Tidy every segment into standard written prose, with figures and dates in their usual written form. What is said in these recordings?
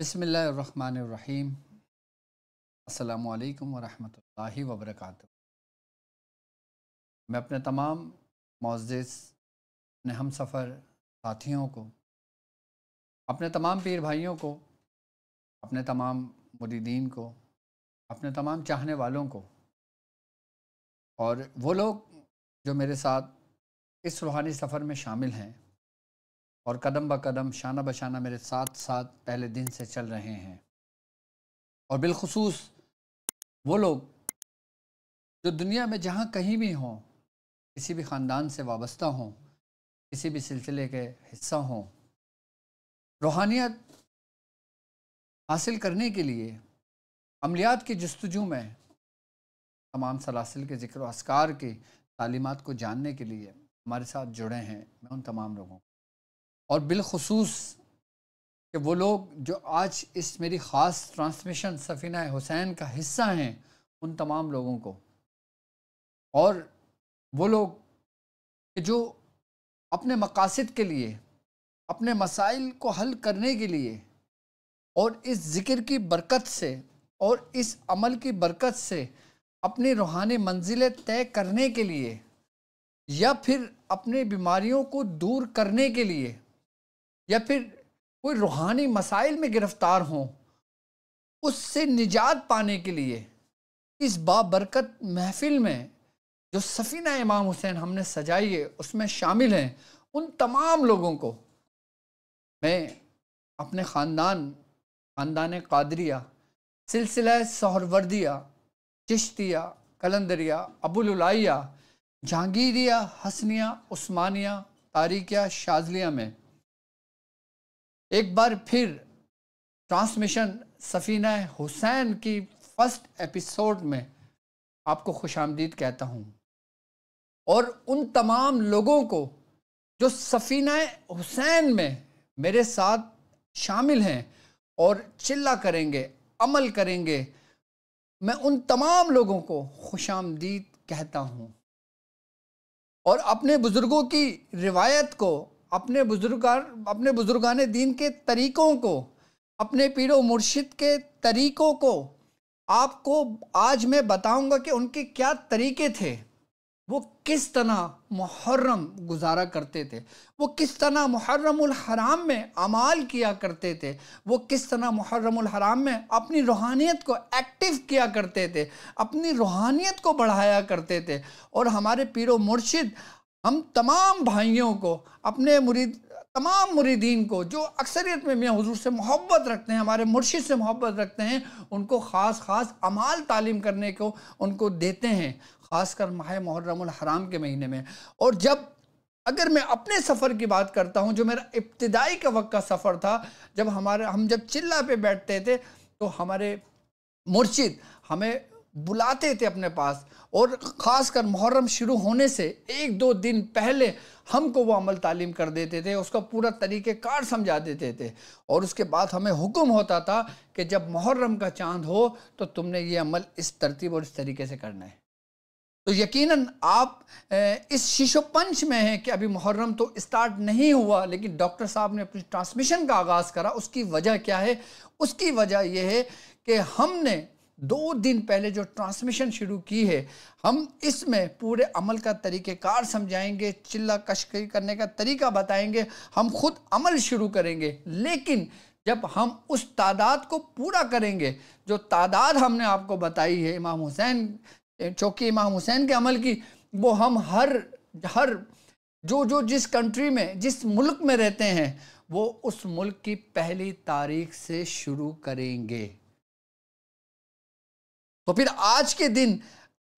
بسم اللہ الرحمن الرحیم۔ السلام علیکم ورحمۃ اللہ وبرکاتہ۔ میں اپنے تمام معزز اپنے ہم سفر ساتھیوں کو، اپنے تمام پیر بھائیوں کو، اپنے تمام مریدین کو، اپنے تمام چاہنے والوں کو اور وہ لوگ جو میرے ساتھ اس روحانی سفر میں شامل ہیں اور قدم بہ قدم شانہ بہ شانہ میرے ساتھ ساتھ پہلے دن سے چل رہے ہیں، اور بالخصوص وہ لوگ جو دنیا میں جہاں کہیں بھی ہوں، کسی بھی خاندان سے وابستہ ہوں، کسی بھی سلسلے کے حصہ ہوں، روحانیت حاصل کرنے کے لیے عملیات کی جستجو میں تمام سلاسل کے ذکر و اذکار کی تعلیمات کو جاننے کے لیے ہمارے ساتھ جڑے ہیں، میں ان تمام لوگوں اور بالخصوص کہ وہ لوگ جو آج اس میری خاص ٹرانسمیشن سفینہ حسین کا حصہ ہیں، ان تمام لوگوں کو، اور وہ لوگ کہ جو اپنے مقاصد کے لیے، اپنے مسائل کو حل کرنے کے لیے اور اس ذکر کی برکت سے اور اس عمل کی برکت سے اپنی روحانی منزلیں طے کرنے کے لیے یا پھر اپنی بیماریوں کو دور کرنے کے لیے یا پھر کوئی روحانی مسائل میں گرفتار ہوں، اس سے نجات پانے کے لیے اس بابرکت محفل میں جو سفینہ امام حسین ہم نے سجائی ہے اس میں شامل ہیں، ان تمام لوگوں کو میں اپنے خاندان قادریہ، سلسلہ سہروردیہ، چشتیہ، قلندریہ، ابوالعلائیہ، جہانگیریہ، حسنیہ، عثمانیہ، طارقیہ، شاذلیہ میں ایک بار پھر ٹرانسمیشن سفینہ حسین کی فرسٹ ایپیسوڈ میں آپ کو خوش آمدید کہتا ہوں، اور ان تمام لوگوں کو جو سفینہ حسین میں میرے ساتھ شامل ہیں اور چلہ کریں گے، عمل کریں گے، میں ان تمام لوگوں کو خوش آمدید کہتا ہوں، اور اپنے بزرگوں کی روایت کو، اپنے بزرگان دین کے طریقوں کو، اپنے پیر و مرشد کے طریقوں کو آپ کو آج میں بتاؤں گا کہ ان کے کیا طریقے تھے، وہ کس طرح محرم گزارا کرتے تھے، وہ کس طرح محرم الحرام میں اعمال کیا کرتے تھے، وہ کس طرح محرم الحرام میں اپنی روحانیت کو ایکٹیو کیا کرتے تھے، اپنی روحانیت کو بڑھایا کرتے تھے، اور ہمارے پیر و مرشد ہم تمام بھائیوں کو، اپنے تمام مریدین کو جو اکثریت میں میاں حضور سے محبت رکھتے ہیں، ہمارے مرشد سے محبت رکھتے ہیں، ان کو خاص اعمال تعلیم کرنے کو ان کو دیتے ہیں، خاص کر ماہ محرم الحرام کے مہینے میں۔ اور اگر میں اپنے سفر کی بات کرتا ہوں، جو میرا ابتدائی کا وقت کا سفر تھا، ہم جب چلہ پہ بیٹھتے تھے تو ہمارے مرشد ہمیں بلاتے تھے اپنے پاس، اور خاص کر محرم شروع ہونے سے ایک دو دن پہلے ہم کو وہ عمل تعلیم کر دیتے تھے، اس کا پورا طریقہ کار سمجھا دیتے تھے، اور اس کے بعد ہمیں حکم ہوتا تھا کہ جب محرم کا چاند ہو تو تم نے یہ عمل اس ترتیب اور اس طریقے سے کرنا ہے۔ تو یقیناً آپ اس شیش و پنچ میں ہیں کہ ابھی محرم تو اسٹارٹ نہیں ہوا، لیکن ڈاکٹر صاحب نے اپنی ٹرانسمیشن کا آغاز کرا۔ اس کی وجہ کیا ہے؟ اس کی وجہ یہ ہے کہ ہم نے 2 دن پہلے جو ٹرانسمیشن شروع کی ہے، ہم اس میں پورے عمل کا طریقہ کار سمجھائیں گے، چلہ کشی کرنے کا طریقہ بتائیں گے، ہم خود عمل شروع کریں گے، لیکن جب ہم اس تعداد کو پورا کریں گے جو تعداد ہم نے آپ کو بتائی ہے امام حسین، چونکہ امام حسین کے عمل کی، وہ ہم ہر جو جس کنٹری میں، جس ملک میں رہتے ہیں، وہ اس ملک کی پہلی تاریخ سے شروع کریں گے۔ تو پھر آج کے دن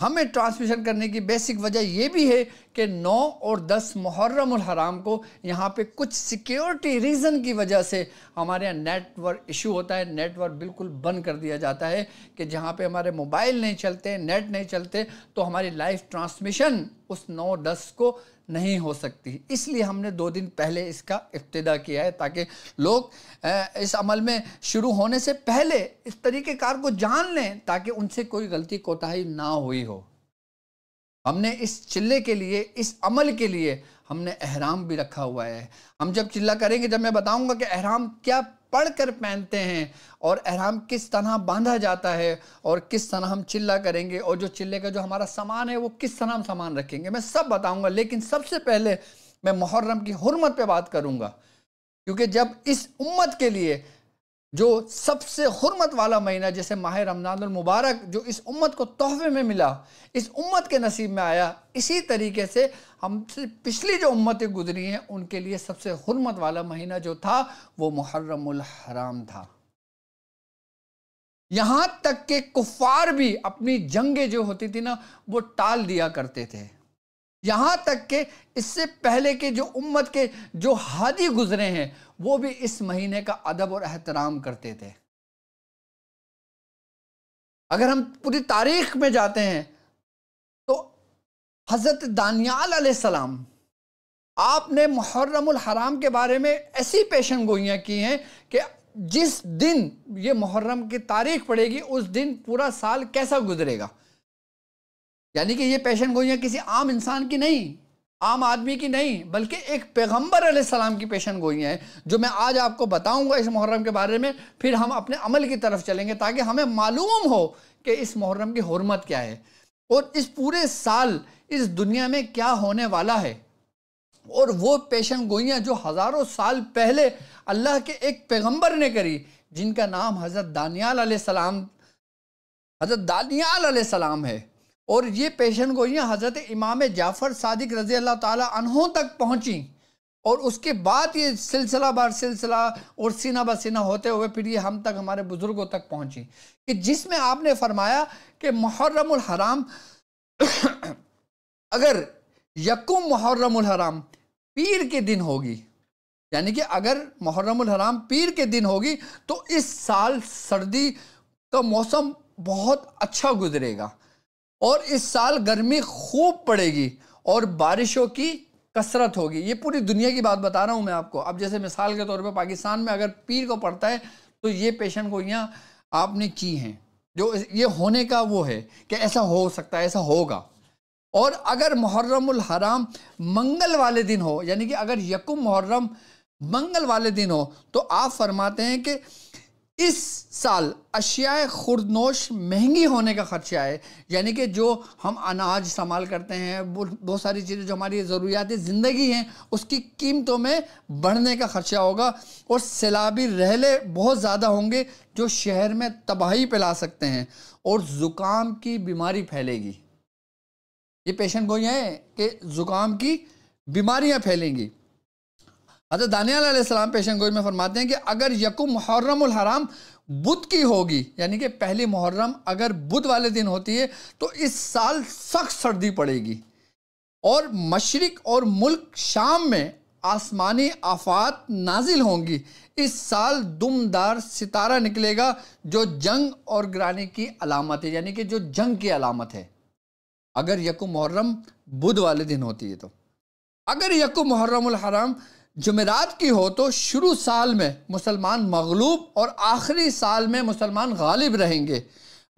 ہمیں ٹرانسمیشن کرنے کی بیسک وجہ یہ بھی ہے کہ 9 اور 10 محرم الحرام کو یہاں پہ کچھ سیکیورٹی ریزن کی وجہ سے ہمارے یہاں نیٹ ورک ایشو ہوتا ہے، نیٹ ورک بالکل بند کر دیا جاتا ہے کہ جہاں پہ ہمارے موبائل نہیں چلتے، نیٹ نہیں چلتے، تو ہماری لائیو ٹرانسمیشن اس 9-10 کو نہیں ہو سکتی۔ اس لیے ہم نے 2 دن پہلے اس کا ابتدا کیا ہے، تاکہ لوگ اس عمل میں شروع ہونے سے پہلے اس طریقہ کار کو جان لیں، تاکہ ان سے کوئی غلطی کوتاہی نہ ہوئی ہو۔ ہم نے اس چلے کے لیے، اس عمل کے لیے ہم نے احرام بھی رکھا ہوا ہے۔ ہم جب چلہ کریں گے، جب میں بتاؤں گا کہ احرام کیا پڑھ کر پہنتے ہیں اور احرام کس طرح باندھا جاتا ہے اور کس طرح ہم چلہ کریں گے، اور جو چلے کا جو ہمارا سامان ہے وہ کس طرح ہم سامان رکھیں گے، میں سب بتاؤں گا۔ لیکن سب سے پہلے میں محرم کی حرمت پہ بات کروں گا، کیونکہ جب اس امت کے لیے جو سب سے حرمت والا مہینہ جیسے ماہ رمضان المبارک جو اس امت کو تحفے میں ملا، اس امت کے نصیب میں آیا، اسی طریقے سے ہم سے پچھلی جو امتیں گزری ہیں ان کے لیے سب سے حرمت والا مہینہ جو تھا وہ محرم الحرام تھا۔ یہاں تک کہ کفار بھی اپنی جنگیں جو ہوتی تھی نا وہ ٹال دیا کرتے تھے، یہاں تک کہ اس سے پہلے کے جو امت کے جو ہادی گزرے ہیں وہ بھی اس مہینے کا ادب اور احترام کرتے تھے۔ اگر ہم پوری تاریخ میں جاتے ہیں تو حضرت دانیال علیہ السلام، آپ نے محرم الحرام کے بارے میں ایسی پیشن گوئیاں کی ہیں کہ جس دن یہ محرم کی تاریخ پڑے گی اس دن پورا سال کیسا گزرے گا، یعنی کہ یہ پیشن گوئیاں کسی عام انسان کی نہیں، عام آدمی کی نہیں، بلکہ ایک پیغمبر علیہ السلام کی پیشن گوئیاں ہیں جو میں آج آپ کو بتاؤں گا اس محرم کے بارے میں، پھر ہم اپنے عمل کی طرف چلیں گے تاکہ ہمیں معلوم ہو کہ اس محرم کی حرمت کیا ہے اور اس پورے سال اس دنیا میں کیا ہونے والا ہے۔ اور وہ پیشن گوئیاں جو ہزاروں سال پہلے اللہ کے ایک پیغمبر نے کری، جن کا نام حضرت دانیال علیہ السلام ہے، اور یہ پیشن گوئیاں حضرت امام جعفر صادق رضی اللہ تعالی عنہ تک پہنچیں، اور اس کے بعد یہ سلسلہ بار سلسلہ اور سینہ بہ سینہ ہوتے ہوئے پھر یہ ہم تک، ہمارے بزرگوں تک پہنچیں، کہ جس میں آپ نے فرمایا کہ محرم الحرام اگر یکم محرم الحرام پیر کے دن ہوگی، یعنی کہ اگر محرم الحرام پیر کے دن ہوگی تو اس سال سردی کا موسم بہت اچھا گزرے گا، اور اس سال گرمی خوب پڑے گی اور بارشوں کی کثرت ہوگی۔ یہ پوری دنیا کی بات بتا رہا ہوں میں آپ کو۔ اب جیسے مثال کے طور پہ پاکستان میں اگر پیر کو پڑتا ہے تو یہ پیشن گوئیاں آپ نے کی ہیں، جو یہ ہونے کا وہ ہے کہ ایسا ہو سکتا ہے، ایسا ہوگا۔ اور اگر محرم الحرام منگل والے دن ہو، یعنی کہ اگر یکم محرم منگل والے دن ہو، تو آپ فرماتے ہیں کہ اس سال اشیاء خوردنوش مہنگی ہونے کا خدشہ ہے، یعنی کہ جو ہم اناج استعمال کرتے ہیں، بہت ساری چیزیں جو ہماری ضروریات زندگی ہیں اس کی قیمتوں میں بڑھنے کا خدشہ ہوگا، اور سیلابی رحلے بہت زیادہ ہوں گے جو شہر میں تباہی پھیلا سکتے ہیں، اور زکام کی بیماری پھیلے گی۔ یہ پیشن گوئیاں ہیں کہ زکام کی بیماریاں پھیلیں گی۔ حضرت دانیال علیہ السلام پیشن گوئی میں فرماتے ہیں کہ اگر یکم محرم الحرام بدھ کی ہوگی، یعنی کہ پہلی محرم اگر بدھ والے دن ہوتی ہے تو اس سال سخت سردی پڑے گی، اور مشرق اور ملک شام میں آسمانی آفات نازل ہوں گی۔ اس سال دمدار ستارہ نکلے گا جو جنگ اور گرانی کی علامت ہے، یعنی کہ جو جنگ کی علامت ہے، اگر یکم محرم بدھ والے دن ہوتی ہے تو۔ اگر یکم محرم الحرام جمعرات کی ہو تو شروع سال میں مسلمان مغلوب اور آخری سال میں مسلمان غالب رہیں گے،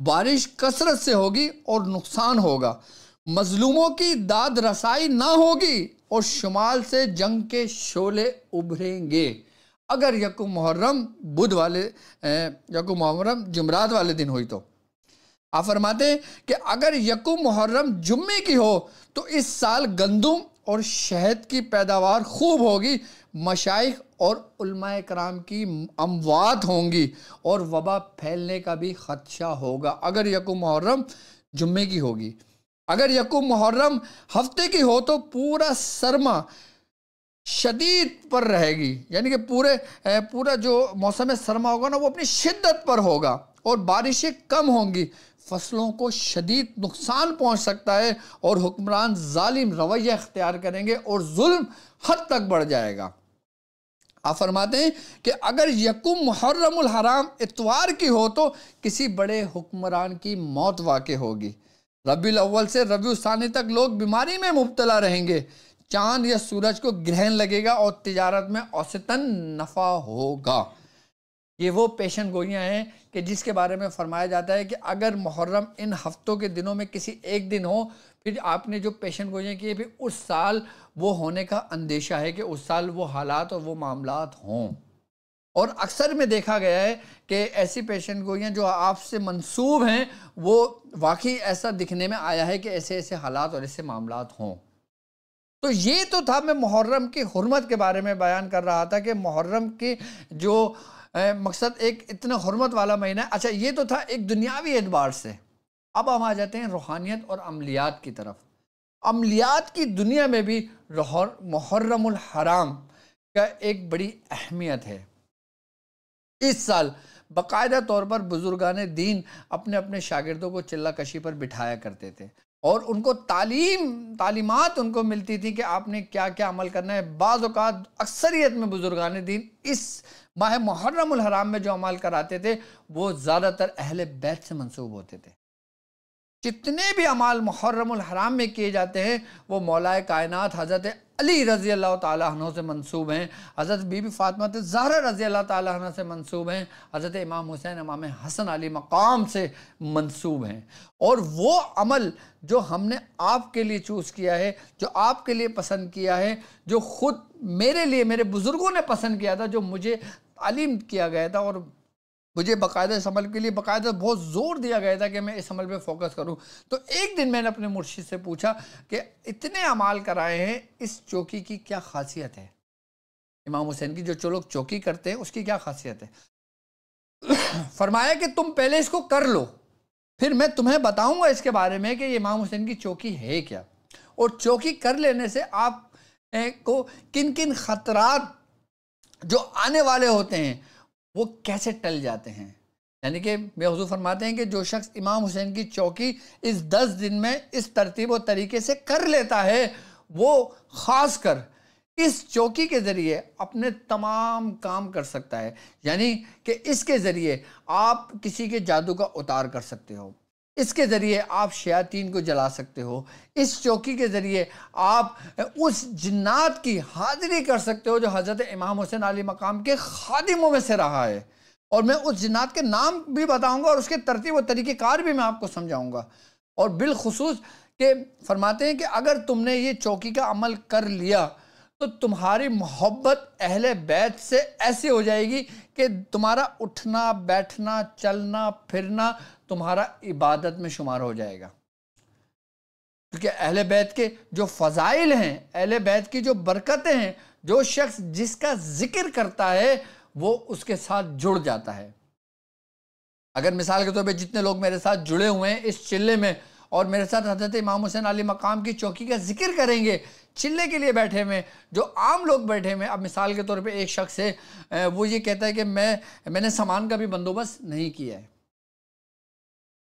بارش کثرت سے ہوگی اور نقصان ہوگا، مظلوموں کی داد رسائی نہ ہوگی، اور شمال سے جنگ کے شعلے ابھریں گے۔ اگر یکم محرم یکم محرم جمعرات والے دن ہوئی تو آپ فرماتے ہیں کہ اگر یکم محرم جمعے کی ہو تو اس سال گندم اور شہد کی پیداوار خوب ہوگی، مشائخ اور علماء کرام کی اموات ہوں گی، اور وبا پھیلنے کا بھی خدشہ ہوگا۔ اگر یکم محرم جمعے کی ہوگی، اگر یکم محرم ہفتے کی ہو تو پورا سرما شدید پر رہے گی، یعنی کہ پورا جو موسم سرما ہوگا نا وہ اپنی شدت پر ہوگا، اور بارشیں کم ہوں گی، فصلوں کو شدید نقصان پہنچ سکتا ہے، اور حکمران ظالم رویہ اختیار کریں گے اور ظلم حد تک بڑھ جائے گا۔ آپ فرماتے ہیں کہ اگر یکم محرم الحرام اتوار کی ہو تو کسی بڑے حکمران کی موت واقع ہوگی، ربیع الاول سے ربیع الثانی تک لوگ بیماری میں مبتلا رہیں گے، چاند یا سورج کو گرہن لگے گا، اور تجارت میں اوسطاً نفع ہوگا۔ یہ وہ پیشن گوئیاں ہیں کہ جس کے بارے میں فرمایا جاتا ہے کہ اگر محرم ان ہفتوں کے دنوں میں کسی ایک دن ہو، پھر آپ نے جو پیشن گوئیاں کی پھر اس سال وہ ہونے کا اندیشہ ہے کہ اس سال وہ حالات اور وہ معاملات ہوں. اور اکثر میں دیکھا گیا ہے کہ ایسی پیشن گوئیاں جو آپ سے منسوب ہیں وہ واقعی ایسا دکھنے میں آیا ہے کہ ایسے ایسے حالات اور ایسے معاملات ہوں. تو یہ تو تھا، میں محرم کی حرمت کے بارے میں بیان کر رہا تھا کہ محرم کی جو مقصد ایک اتنا حرمت والا مہینہ ہے. اچھا یہ تو تھا ایک دنیاوی اعتبار سے. اب ہم آ جاتے ہیں روحانیت اور عملیات کی طرف. عملیات کی دنیا میں بھی محرم الحرام کا ایک بڑی اہمیت ہے. اس سال باقاعدہ طور پر بزرگان دین اپنے اپنے شاگردوں کو چلہ کشی پر بٹھایا کرتے تھے اور ان کو تعلیمات ان کو ملتی تھی کہ آپ نے کیا کیا عمل کرنا ہے. بعض اوقات اکثریت میں بزرگان دین اس ماہ محرم الحرام میں جو عمل کراتے تھے وہ زیادہ تر اہل بیت سے منسوب ہوتے تھے. جتنے بھی اعمال محرم الحرام میں کیے جاتے ہیں وہ مولا کائنات حضرت علی رضی اللہ تعالیٰ عنہ سے منسوب ہیں، حضرت بی بی فاطمہ زہرا رضی اللہ تعالیٰ عنہ سے منسوب ہیں، حضرت امام حسین امام حسن علی مقام سے منسوب ہیں. اور وہ عمل جو ہم نے آپ کے لیے چوز کیا ہے، جو آپ کے لیے پسند کیا ہے، جو خود میرے لیے میرے بزرگوں نے پسند کیا تھا، جو مجھے تعلیم کیا گیا تھا اور مجھے باقاعدہ اس عمل کے لیے باقاعدہ بہت زور دیا گیا تھا کہ میں اس عمل پہ فوکس کروں. تو ایک دن میں نے اپنے مرشد سے پوچھا کہ اتنے اعمال کرائے ہیں، اس چوکی کی کیا خاصیت ہے؟ امام حسین کی جو لوگ چوکی کرتے ہیں اس کی کیا خاصیت ہے؟ فرمایا کہ تم پہلے اس کو کر لو، پھر میں تمہیں بتاؤں گا اس کے بارے میں کہ یہ امام حسین کی چوکی ہے کیا، اور چوکی کر لینے سے آپ کو کن کن خطرات جو آنے والے ہوتے ہیں وہ کیسے ٹل جاتے ہیں. یعنی کہ میں حضور فرماتے ہیں کہ جو شخص امام حسین کی چوکی اس 10 دن میں اس ترتیب و طریقے سے کر لیتا ہے وہ خاص کر اس چوکی کے ذریعے اپنے تمام کام کر سکتا ہے. یعنی کہ اس کے ذریعے آپ کسی کے جادو کا اتار کر سکتے ہو، اس کے ذریعے آپ شیاطین کو جلا سکتے ہو، اس چوکی کے ذریعے آپ اس جنات کی حاضری کر سکتے ہو جو حضرت امام حسین علی مقام کے خادموں میں سے رہا ہے. اور میں اس جنات کے نام بھی بتاؤں گا اور اس کے ترتیب و طریقہ کار بھی میں آپ کو سمجھاؤں گا. اور بالخصوص کہ فرماتے ہیں کہ اگر تم نے یہ چوکی کا عمل کر لیا تو تمہاری محبت اہل بیت سے ایسی ہو جائے گی کہ تمہارا اٹھنا بیٹھنا چلنا پھرنا تمہارا عبادت میں شمار ہو جائے گا. کیونکہ اہل بیت کے جو فضائل ہیں، اہل بیت کی جو برکتیں ہیں، جو شخص جس کا ذکر کرتا ہے وہ اس کے ساتھ جڑ جاتا ہے. اگر مثال کے طور پہ جتنے لوگ میرے ساتھ جڑے ہوئے ہیں اس چلے میں اور میرے ساتھ حضرت امام حسین علی مقام کی چوکی کا ذکر کریں گے، چلے کے لیے بیٹھے ہوئے جو عام لوگ بیٹھے ہوئے، اب مثال کے طور پہ ایک شخص ہے وہ یہ کہتا ہے کہ میں نے سامان کا بھی بندوبست نہیں کیا ہے،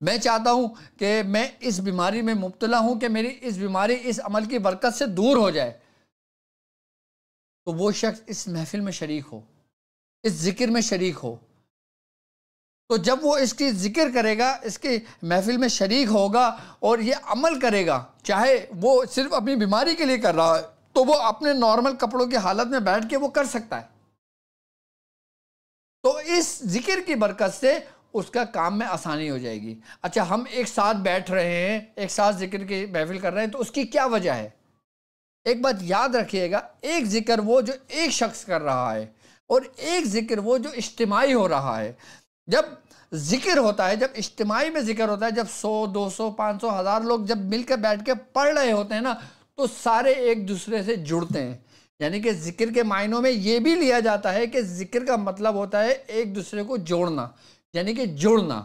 میں چاہتا ہوں کہ میں اس بیماری میں مبتلا ہوں کہ میری اس بیماری اس عمل کی برکت سے دور ہو جائے، تو وہ شخص اس محفل میں شریک ہو، اس ذکر میں شریک ہو. تو جب وہ اس کی ذکر کرے گا، اس کی محفل میں شریک ہوگا اور یہ عمل کرے گا، چاہے وہ صرف اپنی بیماری کے لیے کر رہا ہے تو وہ اپنے نارمل کپڑوں کی حالت میں بیٹھ کے وہ کر سکتا ہے. تو اس ذکر کی برکت سے اس کا کام میں آسانی ہو جائے گی. اچھا ہم ایک ساتھ بیٹھ رہے ہیں، ایک ساتھ ذکر کی محفل کر رہے ہیں، تو اس کی کیا وجہ ہے؟ ایک بات یاد رکھیے گا، ایک ذکر وہ جو ایک شخص کر رہا ہے اور ایک ذکر وہ جو اجتماعی ہو رہا ہے. جب ذکر ہوتا ہے، جب اجتماعی میں ذکر ہوتا ہے، جب 100 200 500 1000 لوگ جب مل کے بیٹھ کے پڑھ رہے ہوتے ہیں نا تو سارے ایک دوسرے سے جڑتے ہیں. یعنی کہ ذکر کے معنوں میں یہ بھی لیا جاتا ہے کہ ذکر کا مطلب ہوتا ہے ایک دوسرے کو جوڑنا، یعنی کہ جڑنا.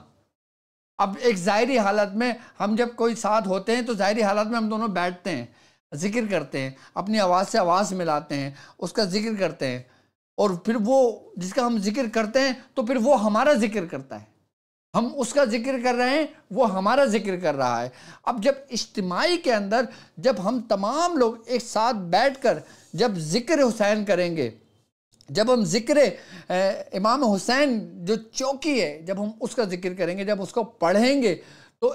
اب ایک ظاہری حالت میں ہم جب کوئی ساتھ ہوتے ہیں تو ظاہری حالت میں ہم دونوں بیٹھتے ہیں، ذکر کرتے ہیں، اپنی آواز سے آواز ملاتے ہیں، اس کا ذکر کرتے ہیں، اور پھر وہ جس کا ہم ذکر کرتے ہیں تو پھر وہ ہمارا ذکر کرتا ہے. ہم اس کا ذکر کر رہے ہیں، وہ ہمارا ذکر کر رہا ہے. اب جب اجتماعی کے اندر جب ہم تمام لوگ ایک ساتھ بیٹھ کر جب ذکر حسین کریں گے، جب ہم ذکر امام حسین جو چوکی ہے جب ہم اس کا ذکر کریں گے، جب اس کو پڑھیں گے تو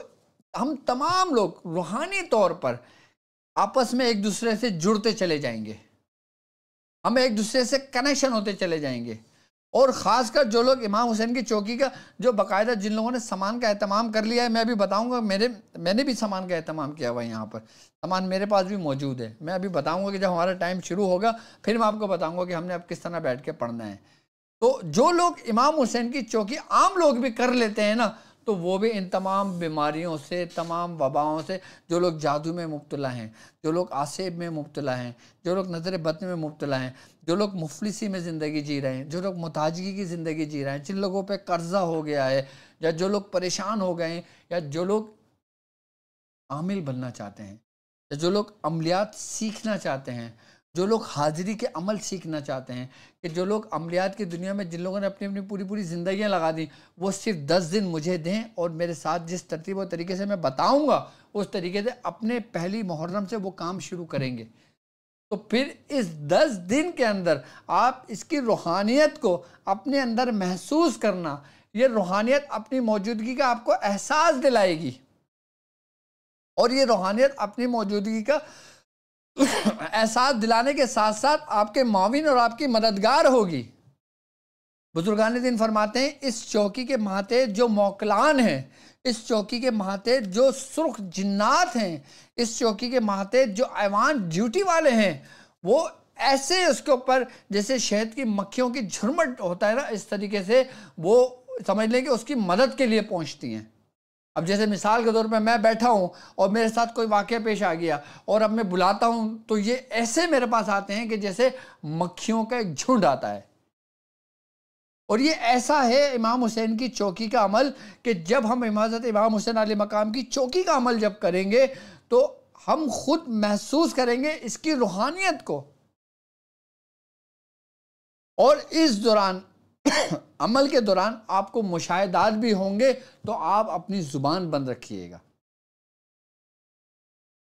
ہم تمام لوگ روحانی طور پر آپس میں ایک دوسرے سے جڑتے چلے جائیں گے، ہم ایک دوسرے سے کنیکشن ہوتے چلے جائیں گے. اور خاص کر جو لوگ امام حسین کی چوکی کا جو باقاعدہ جن لوگوں نے سامان کا اہتمام کر لیا ہے، میں ابھی بتاؤں گا، میں نے بھی سامان کا اہتمام کیا ہوا ہے، یہاں پر سامان میرے پاس بھی موجود ہے، میں ابھی بتاؤں گا کہ جب ہمارا ٹائم شروع ہوگا پھر میں آپ کو بتاؤں گا کہ ہم نے اب کس طرح بیٹھ کے پڑھنا ہے۔ تو جو لوگ امام حسین کی چوکی عام لوگ بھی کر لیتے ہیں نا، تو وہ بھی ان تمام بیماریوں سے، تمام وباؤں سے، جو لوگ جادو میں مبتلا ہیں، جو لوگ آسیب میں مبتلا ہیں، جو لوگ نظر بد میں مبتلا ہیں، جو لوگ مفلسی میں زندگی جی رہے ہیں، جو لوگ محتاجگی کی زندگی جی رہے ہیں، جن لوگوں پہ قرضہ ہو گیا ہے، یا جو لوگ پریشان ہو گئے ہیں، یا جو لوگ عامل بننا چاہتے ہیں، یا جو لوگ عملیات سیکھنا چاہتے ہیں، جو لوگ حاضری کے عمل سیکھنا چاہتے ہیں، کہ جو لوگ عملیات کی دنیا میں جن لوگوں نے اپنی پوری زندگیاں لگا دیں، وہ صرف 10 دن مجھے دیں اور میرے ساتھ جس ترتیب و طریقے سے میں بتاؤں گا اس طریقے سے اپنے پہلی محرم سے وہ کام شروع کریں گے، تو پھر اس 10 دن کے اندر آپ اس کی روحانیت کو اپنے اندر محسوس کرنا، یہ روحانیت اپنی موجودگی کا آپ کو احساس دلائے گی، اور یہ روحانیت اپنی موجودگی کا احساس دلانے کے ساتھ ساتھ آپ کے معاون اور آپ کی مددگار ہوگی۔ بزرگان دین فرماتے ہیں اس چوکی کے ماتحت جو موکلان ہیں، اس چوکی کے ماتحت جو سرخ جنات ہیں، اس چوکی کے ماتحت جو ایوان ڈیوٹی والے ہیں، وہ ایسے اس کے اوپر جیسے شہد کی مکھیوں کی جھرمٹ ہوتا ہے نا، اس طریقے سے وہ سمجھ لیں کہ اس کی مدد کے لیے پہنچتی ہیں۔ اب جیسے مثال کے طور پہ میں بیٹھا ہوں اور میرے ساتھ کوئی واقعہ پیش آ گیا اور اب میں بلاتا ہوں تو یہ ایسے میرے پاس آتے ہیں کہ جیسے مکھیوں کا ایک جھنڈ آتا ہے، اور یہ ایسا ہے امام حسین کی چوکی کا عمل کہ جب ہم حضرت امام حسین علیہ مقام کی چوکی کا عمل جب کریں گے تو ہم خود محسوس کریں گے اس کی روحانیت کو، اور اس دوران عمل کے دوران آپ کو مشاہدات بھی ہوں گے، تو آپ اپنی زبان بند رکھیے گا۔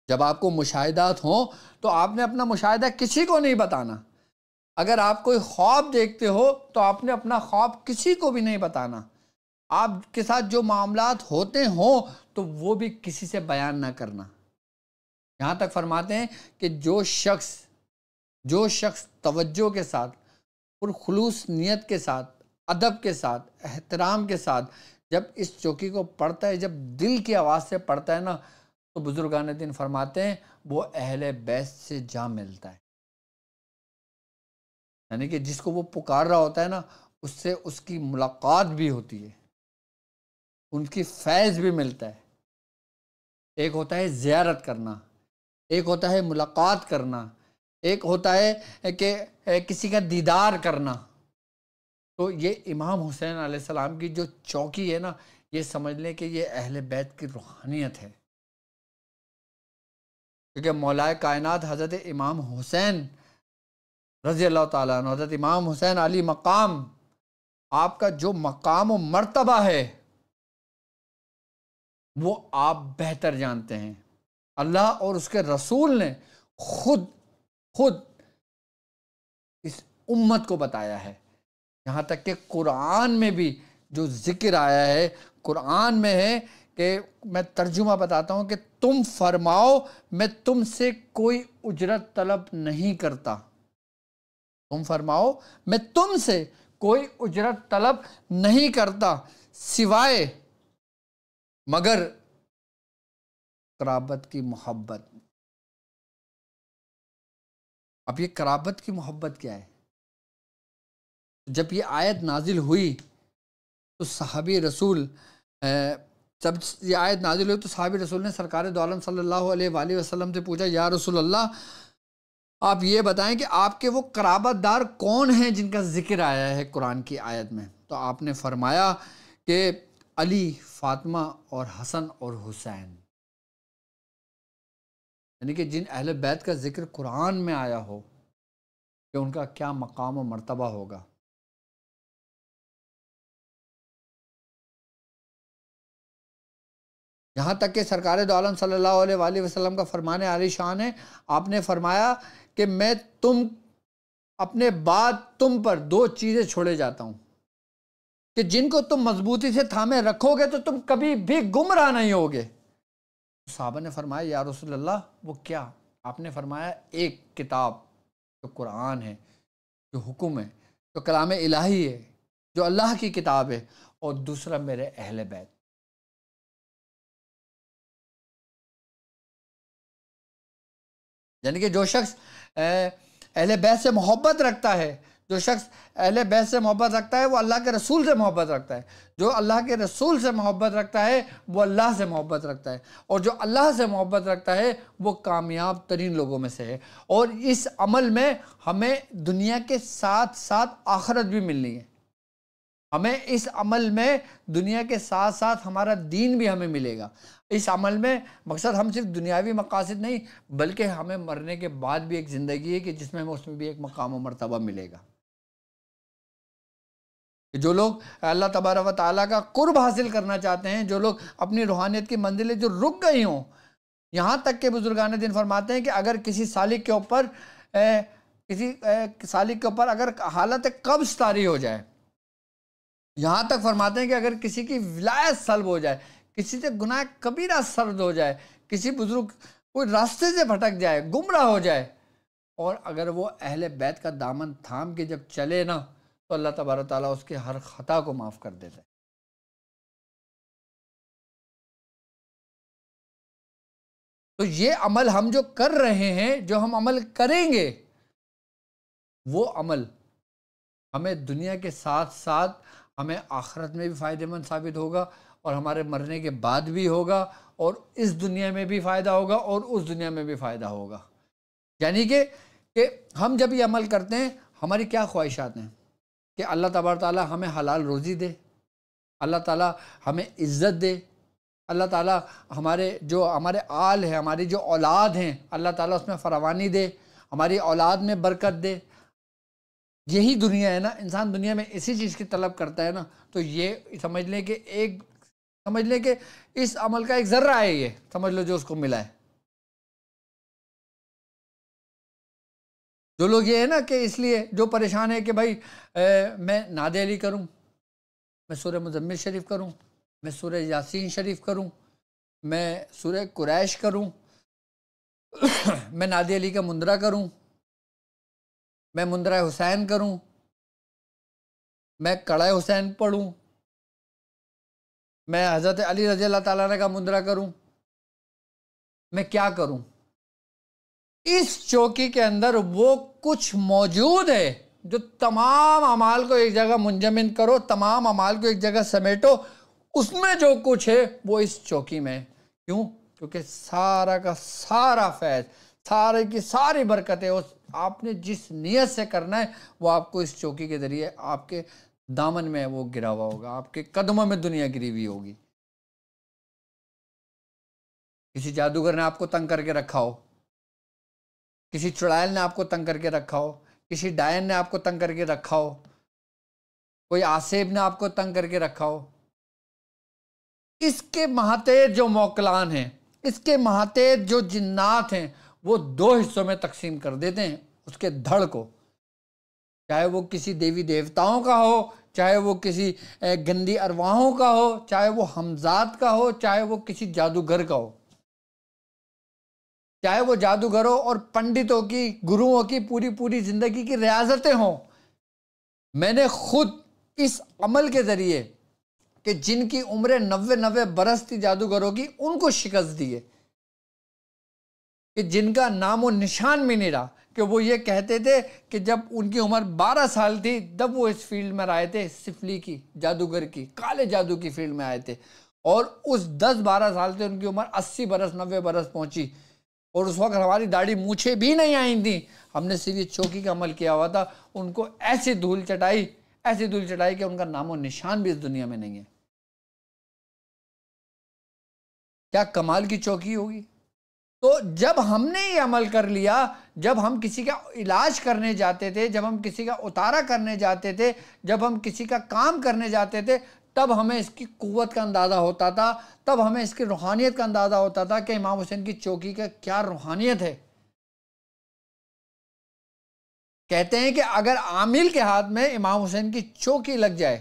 جب آپ کو مشاہدات ہوں تو آپ نے اپنا مشاہدہ کسی کو نہیں بتانا، اگر آپ کوئی خواب دیکھتے ہو تو آپ نے اپنا خواب کسی کو بھی نہیں بتانا، آپ کے ساتھ جو معاملات ہوتے ہوں تو وہ بھی کسی سے بیان نہ کرنا۔ یہاں تک فرماتے ہیں کہ جو شخص توجہ کے ساتھ، پرخلوص نیت کے ساتھ، ادب کے ساتھ، احترام کے ساتھ جب اس چوکی کو پڑھتا ہے، جب دل کی آواز سے پڑھتا ہے نا، تو بزرگان دین فرماتے ہیں وہ اہل بیت سے جا ملتا ہے، یعنی کہ جس کو وہ پکار رہا ہوتا ہے نا، اس سے اس کی ملاقات بھی ہوتی ہے، ان کی فیض بھی ملتا ہے۔ ایک ہوتا ہے زیارت کرنا، ایک ہوتا ہے ملاقات کرنا، ایک ہوتا ہے کہ کسی کا دیدار کرنا۔ تو یہ امام حسین علیہ السلام کی جو چوکی ہے نا، یہ سمجھ لیں کہ یہ اہل بیت کی روحانیت ہے، کیونکہ مولائے کائنات حضرت امام حسین رضی اللہ تعالیٰ عنہ، حضرت امام حسین علی مقام، آپ کا جو مقام و مرتبہ ہے وہ آپ بہتر جانتے ہیں۔ اللہ اور اس کے رسول نے خود اس امت کو بتایا ہے، یہاں تک کہ قرآن میں بھی جو ذکر آیا ہے، قرآن میں ہے کہ میں ترجمہ بتاتا ہوں کہ تم فرماؤ میں تم سے کوئی اجرت طلب نہیں کرتا، تم فرماؤ میں تم سے کوئی اجرت طلب نہیں کرتا سوائے مگر قرابت کی محبت۔ اب یہ قرابت کی محبت کیا ہے؟ جب یہ آیت نازل ہوئی تو صحابی رسول نے سرکار دو عالم صلی اللہ علیہ وآلہ وسلم سے پوچھا، یا رسول اللہ آپ یہ بتائیں کہ آپ کے وہ قرابت دار کون ہیں جن کا ذکر آیا ہے قرآن کی آیت میں؟ تو آپ نے فرمایا کہ علی، فاطمہ اور حسن اور حسین، یعنی کہ جن اہل بیت کا ذکر قرآن میں آیا ہو کہ ان کا کیا مقام و مرتبہ ہوگا۔ یہاں تک کہ سرکار دو عالم صلی اللہ علیہ وآلہ وسلم کا فرمان عالی شان ہے، آپ نے فرمایا کہ میں اپنے بعد تم پر 2 چیزیں چھوڑے جاتا ہوں کہ جن کو تم مضبوطی سے تھامے رکھو گے تو تم کبھی بھی گمراہ نہیں ہوگے۔ صحابہ نے فرمایا یا رسول اللہ وہ کیا؟ آپ نے فرمایا ایک کتاب جو قرآن ہے، جو حکم ہے، جو کلام الہی ہے، جو اللہ کی کتاب ہے، اور دوسرا میرے اہل بیت۔ یعنی کہ جو شخص اہل بیت سے محبت رکھتا ہے، جو شخص اہل بیت سے محبت رکھتا ہے وہ اللہ کے رسول سے محبت رکھتا ہے، جو اللہ کے رسول سے محبت رکھتا ہے وہ اللہ سے محبت رکھتا ہے، اور جو اللہ سے محبت رکھتا ہے وہ کامیاب ترین لوگوں میں سے ہے۔ اور اس عمل میں ہمیں دنیا کے ساتھ ساتھ آخرت بھی ملنی ہے۔ ہمیں اس عمل میں دنیا کے ساتھ ساتھ ہمارا دین بھی ہمیں ملے گا۔ اس عمل میں مقصد ہم صرف دنیاوی مقاصد نہیں، بلکہ ہمیں مرنے کے بعد بھی ایک زندگی ہے کہ جس میں ہمیں اس میں بھی ایک مقام و مرتبہ ملے گا۔ جو لوگ اللہ تبارک و تعالیٰ کا قرب حاصل کرنا چاہتے ہیں، جو لوگ اپنی روحانیت کی منزلیں جو رک گئی ہوں، یہاں تک کہ بزرگان دین فرماتے ہیں کہ اگر کسی سالک کے اوپر اگر حالت قبض طاری ہو جائے، یہاں تک فرماتے ہیں کہ اگر کسی کی ولایت سلب ہو جائے، کسی سے گناہ کبیرہ سرد ہو جائے، کسی بزرگ کوئی راستے سے بھٹک جائے، گمراہ ہو جائے، اور اگر وہ اہل بیت کا دامن تھام کے جب چلے نا، تو اللہ تبارک تعالیٰ اس کے ہر خطا کو معاف کر دیتا ہے۔ تو یہ عمل ہم جو کر رہے ہیں، جو ہم عمل کریں گے، وہ عمل ہمیں دنیا کے ساتھ ساتھ ہمیں آخرت میں بھی فائدہ مند ثابت ہوگا، اور ہمارے مرنے کے بعد بھی ہوگا، اور اس دنیا میں بھی فائدہ ہوگا، اور اس دنیا میں بھی فائدہ ہوگا۔ یعنی کہ ہم جب یہ عمل کرتے ہیں، ہماری کیا خواہشات ہیں کہ اللہ تبارک تعالیٰ ہمیں حلال روزی دے، اللہ تعالیٰ ہمیں عزت دے، اللہ تعالیٰ ہمارے آل ہیں، ہماری جو اولاد ہیں، اللہ تعالیٰ اس میں فراوانی دے، ہماری اولاد میں برکت دے۔ یہی دنیا ہے نا، انسان دنیا میں اسی چیز کی طلب کرتا ہے نا۔ تو یہ سمجھ لیں کہ اس عمل کا ایک ذرہ ہے، یہ سمجھ لو جو اس کو ملا ہے۔ جو لوگ یہ ہے نا کہ اس لیے جو پریشان ہے کہ بھائی میں نعت علی کروں، میں سورہ مزمل شریف کروں، میں سورہ یاسین شریف کروں، میں سورہ قریش کروں، میں نعت علی کا مندرہ کروں، میں مندرہ حسین کروں، میں کڑہ حسین پڑھوں، میں حضرت علی رضی اللہ تعالیٰ عنہ کا مندرہ کروں، میں کیا کروں؟ اس چوکی کے اندر وہ کچھ موجود ہے جو تمام اعمال کو ایک جگہ منجمد کرو، تمام اعمال کو ایک جگہ سمیٹو، اس میں جو کچھ ہے وہ اس چوکی میں ہے۔ کیوں؟ کیونکہ سارا کا سارا فیض، سارے کی ساری برکتیں آپ نے جس نیت سے کرنا ہے وہ آپ کو اس چوکی کے ذریعے آپ کے دامن میں وہ گرا ہوا ہوگا، آپ کے قدموں میں دنیا گری ہوئی ہوگی۔ کسی جادوگر نے آپ کو تنگ کر کے رکھا ہو، کسی چڑیل نے آپ کو تنگ کر کے رکھا ہو، کسی ڈائن نے آپ کو تنگ کر کے رکھا ہو، کوئی آسیب نے آپ کو تنگ کر کے رکھا ہو، اس کے ماتحت جو موکلان ہیں، اس کے ماتحت جو جنات ہیں، وہ دو حصوں میں تقسیم کر دیتے ہیں اس کے دھڑ کو، چاہے وہ کسی دیوی دیوتاؤں کا ہو، چاہے وہ کسی گندی ارواحوں کا ہو، چاہے وہ حمزات کا ہو، چاہے وہ کسی جادوگر کا ہو، چاہے وہ جادوگروں اور پنڈتوں کی، گروؤں کی پوری زندگی کی ریاضتیں ہوں۔ میں نے خود اس عمل کے ذریعے کہ جن کی عمریں 90 برس تھی جادوگروں کی، ان کو شکست دی ہے، کہ جن کا نام و نشان بھی نہیں رہا، کہ وہ یہ کہتے تھے کہ جب ان کی عمر 12 سال تھی تب وہ اس فیلڈ میں آئے تھے، سفلی کی، جادوگر کی، کالے جادو کی فیلڈ میں آئے تھے، اور اس 10-12 سال سے ان کی عمر 80 برس 90 برس پہنچی، اور اس وقت ہماری داڑھی مونچھیں بھی نہیں آئی تھیں، ہم نے صرف یہ چوکی کا عمل کیا ہوا تھا۔ ان کو ایسی دھول چٹائی کہ ان کا نام و نشان بھی اس دنیا میں نہیں ہے۔ کیا کمال کی چوکی ہوگی؟ تو جب ہم نے یہ عمل کر لیا، جب ہم کسی کا علاج کرنے جاتے تھے، جب ہم کسی کا اتارا کرنے جاتے تھے، جب ہم کسی کا کام کرنے جاتے تھے، تب ہمیں اس کی قوت کا اندازہ ہوتا تھا، تب ہمیں اس کی روحانیت کا اندازہ ہوتا تھا کہ امام حسین کی چوکی کا کیا روحانیت ہے۔ کہتے ہیں کہ اگر عامل کے ہاتھ میں امام حسین کی چوکی لگ جائے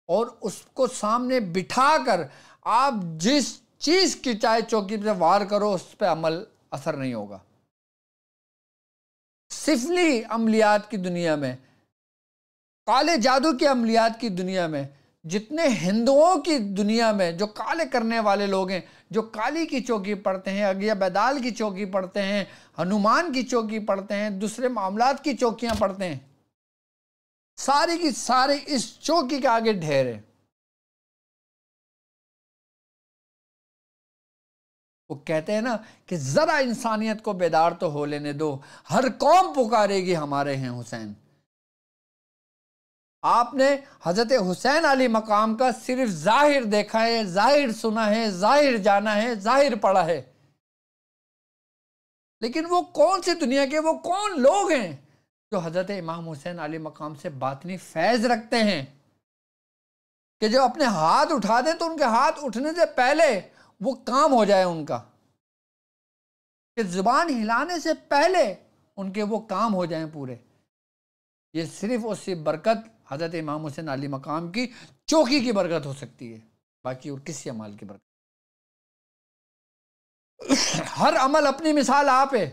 اور اس کو سامنے بٹھا کر آپ جس چیز کی چاہے چوکی پہ وار کرو، اس پہ عمل اثر نہیں ہوگا۔ سفلی عملیات کی دنیا میں کالے جادو کی عملیات کی دنیا میں جتنے ہندوؤں کی دنیا میں جو کالے کرنے والے لوگ ہیں، جو کالی کی چوکی پڑھتے ہیں، اگیا بیدال کی چوکی پڑھتے ہیں، ہنومان کی چوکی پڑھتے ہیں، دوسرے معاملات کی چوکیاں پڑھتے ہیں، ساری کی سارے اس چوکی کے آگے ڈھیر ہیں۔ وہ کہتے ہیں نا کہ ذرا انسانیت کو بیدار تو ہو لینے دو، ہر قوم پکارے گی ہمارے ہیں حسین۔ آپ نے حضرت حسین علی مقام کا صرف ظاہر دیکھا ہے، ظاہر سنا ہے، ظاہر جانا ہے، ظاہر پڑھا ہے، لیکن وہ کون سی دنیا کے، وہ کون لوگ ہیں جو حضرت امام حسین علی مقام سے باطنی فیض رکھتے ہیں کہ جو اپنے ہاتھ اٹھا دیں تو ان کے ہاتھ اٹھنے سے پہلے وہ کام ہو جائے ان کا، کہ زبان ہلانے سے پہلے ان کے وہ کام ہو جائیں پورے۔ یہ صرف اور صرف برکت حضرت امام حسین علی مقام کی چوکی کی برکت ہو سکتی ہے، باقی اور کسی عمل کی برکت۔ ہر عمل اپنی مثال آپ ہے،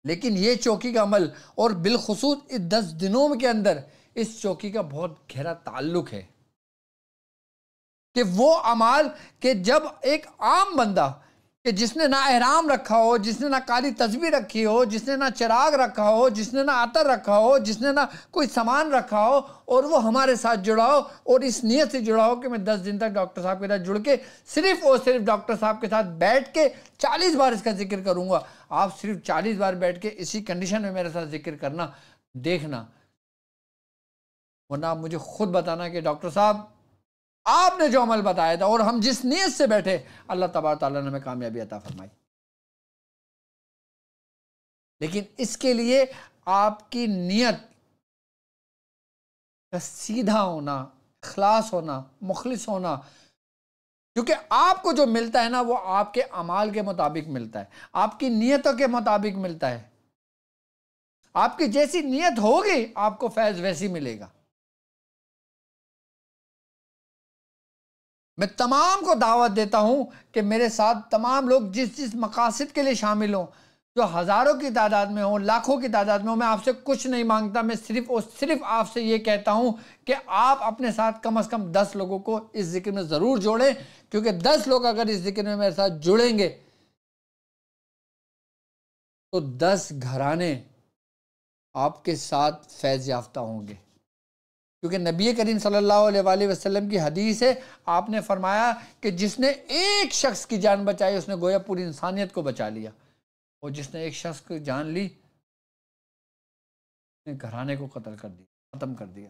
لیکن یہ چوکی کا عمل اور بالخصوص اس 10 دنوں کے اندر اس چوکی کا بہت گہرا تعلق ہے کہ وہ اعمال کہ جب ایک عام بندہ کہ جس نے نہ احرام رکھا ہو، جس نے نہ کالی تسبیح رکھی ہو، جس نے نہ چراغ رکھا ہو، جس نے نہ عطر رکھا ہو، جس نے نہ کوئی سامان رکھا ہو، اور وہ ہمارے ساتھ جڑا ہو اور اس نیت سے جڑا ہو کہ میں 10 دن تک ڈاکٹر صاحب کے ساتھ جڑ کے صرف اور صرف ڈاکٹر صاحب کے ساتھ بیٹھ کے 40 بار اس کا ذکر کروں گا۔ آپ صرف 40 بار بیٹھ کے اسی کنڈیشن میں میرے ساتھ ذکر کرنا، دیکھنا، ورنہ آپ مجھے خود بتانا کہ ڈاکٹر صاحب آپ نے جو عمل بتایا تھا اور ہم جس نیت سے بیٹھے، اللہ تبارک تعالیٰ نے ہمیں کامیابی عطا فرمائی۔ لیکن اس کے لیے آپ کی نیت کا سیدھا ہونا، اخلاص ہونا، مخلص ہونا، کیونکہ آپ کو جو ملتا ہے نا وہ آپ کے اعمال کے مطابق ملتا ہے، آپ کی نیتوں کے مطابق ملتا ہے۔ آپ کی جیسی نیت ہوگی آپ کو فیض ویسی ملے گا۔ میں تمام کو دعوت دیتا ہوں کہ میرے ساتھ تمام لوگ جس مقاصد کے لیے شامل ہوں، جو ہزاروں کی تعداد میں ہوں، لاکھوں کی تعداد میں ہوں، میں آپ سے کچھ نہیں مانگتا، میں صرف اور صرف آپ سے یہ کہتا ہوں کہ آپ اپنے ساتھ کم از کم 10 لوگوں کو اس ذکر میں ضرور جوڑیں، کیونکہ 10 لوگ اگر اس ذکر میں میرے ساتھ جڑیں گے تو 10 گھرانے آپ کے ساتھ فیض یافتہ ہوں گے، کیونکہ نبی کریم صلی اللہ علیہ وآلہ وسلم کی حدیث ہے، آپ نے فرمایا کہ جس نے ایک شخص کی جان بچائی اس نے گویا پوری انسانیت کو بچا لیا، اور جس نے ایک شخص کی جان لی اس نے گھرانے کو قتل کر دیا، ختم کر دیا۔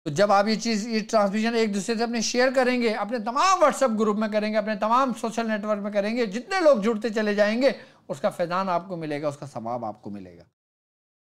تو جب آپ یہ ٹرانسمیشن ایک دوسرے سے اپنے شیئر کریں گے، اپنے تمام واٹس ایپ گروپ میں کریں گے، اپنے تمام سوشل نیٹ ورک میں کریں گے، جتنے لوگ جڑتے چلے جائیں گے اس کا فیضان آپ کو ملے گا، اس کا ثواب آپ کو ملے گا۔